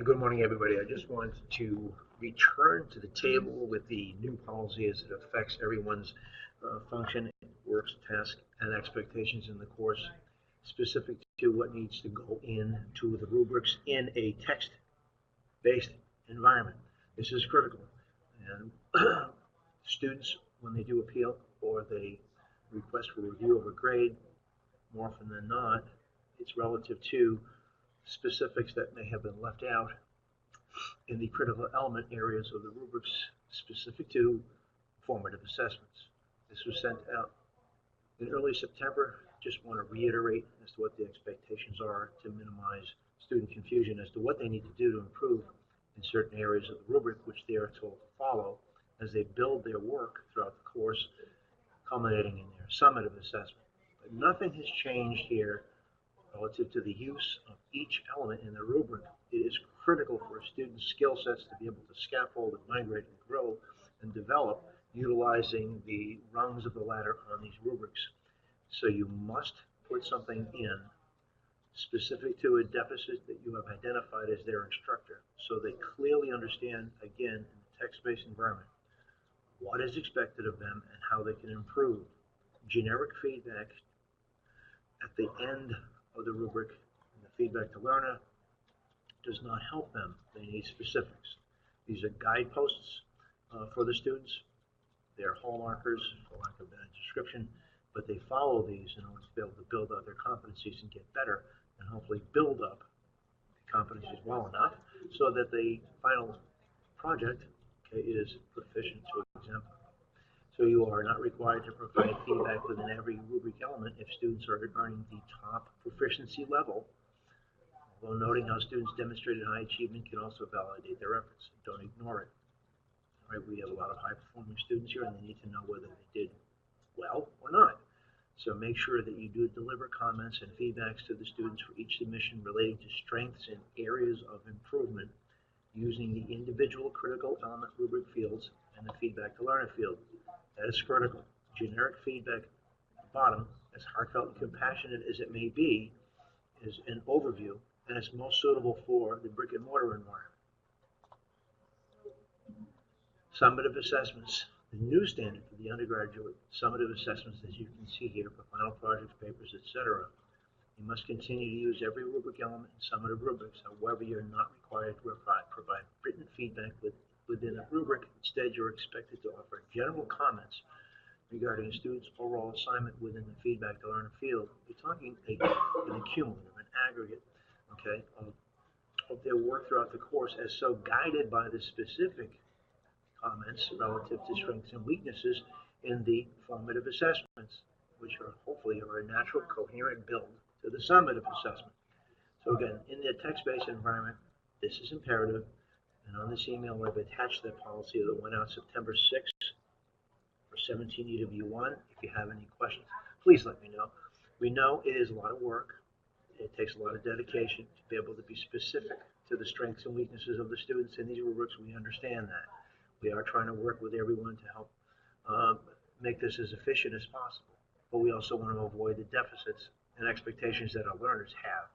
Good morning, everybody. I just wanted to return to the table with the new policy as it affects everyone's function, works, task, and expectations in the course, specific to what needs to go into the rubrics in a text-based environment. This is critical. And students, when they do appeal or they request for review of a grade, more often than not, it's relative to specifics that may have been left out in the critical element areas of the rubrics specific to formative assessments. This was sent out in early September. Just want to reiterate as to what the expectations are to minimize student confusion as to what they need to do to improve in certain areas of the rubric, which they are told to follow as they build their work throughout the course, culminating in their summative assessment. But nothing has changed here relative to the use of each element in the rubric. It is critical for a student's skill sets to be able to scaffold and migrate and grow and develop utilizing the rungs of the ladder on these rubrics. So you must put something in specific to a deficit that you have identified as their instructor, so they clearly understand, again, in the text-based environment, what is expected of them and how they can improve. Generic feedback at the end of the rubric and the feedback to learner does not help them. They need specifics. These are guideposts for the students. They're hallmarkers, for lack of a better description, but they follow these in order to be able to build out their competencies and get better, and hopefully build up the competencies well enough so that the final project is proficient to exemplary. So you are not required to provide feedback within every rubric element if students are earning the top proficiency level, although noting how students demonstrated high achievement can also validate their efforts. Don't ignore it. All right, we have a lot of high-performing students here, and they need to know whether they did well or not. So make sure that you do deliver comments and feedbacks to the students for each submission relating to strengths and areas of improvement using the individual critical element rubric fields and the feedback to learner field. That is critical. Generic feedback at the bottom, as heartfelt and compassionate as it may be, is an overview, and it's most suitable for the brick and mortar environment. Summative assessments, the new standard for the undergraduate summative assessments, as you can see here, for final projects, papers, etc. You must continue to use every rubric element in summative rubrics. However, you're not required to provide written feedback within a rubric. Instead, you're expected to offer general comments regarding a student's overall assignment within the feedback to learner field. You're talking an accumulative, an aggregate, of their work throughout the course as so guided by the specific comments relative to strengths and weaknesses in the formative assessments, which are hopefully a natural, coherent build to the summative assessment. So again, in the text-based environment, this is imperative. And on this email, I've attached that policy that went out September 6th for 17 EW1. If you have any questions, please let me know. We know it is a lot of work. It takes a lot of dedication to be able to be specific to the strengths and weaknesses of the students in these rubrics. We understand that. We are trying to work with everyone to help make this as efficient as possible. But we also want to avoid the deficits and expectations that our learners have.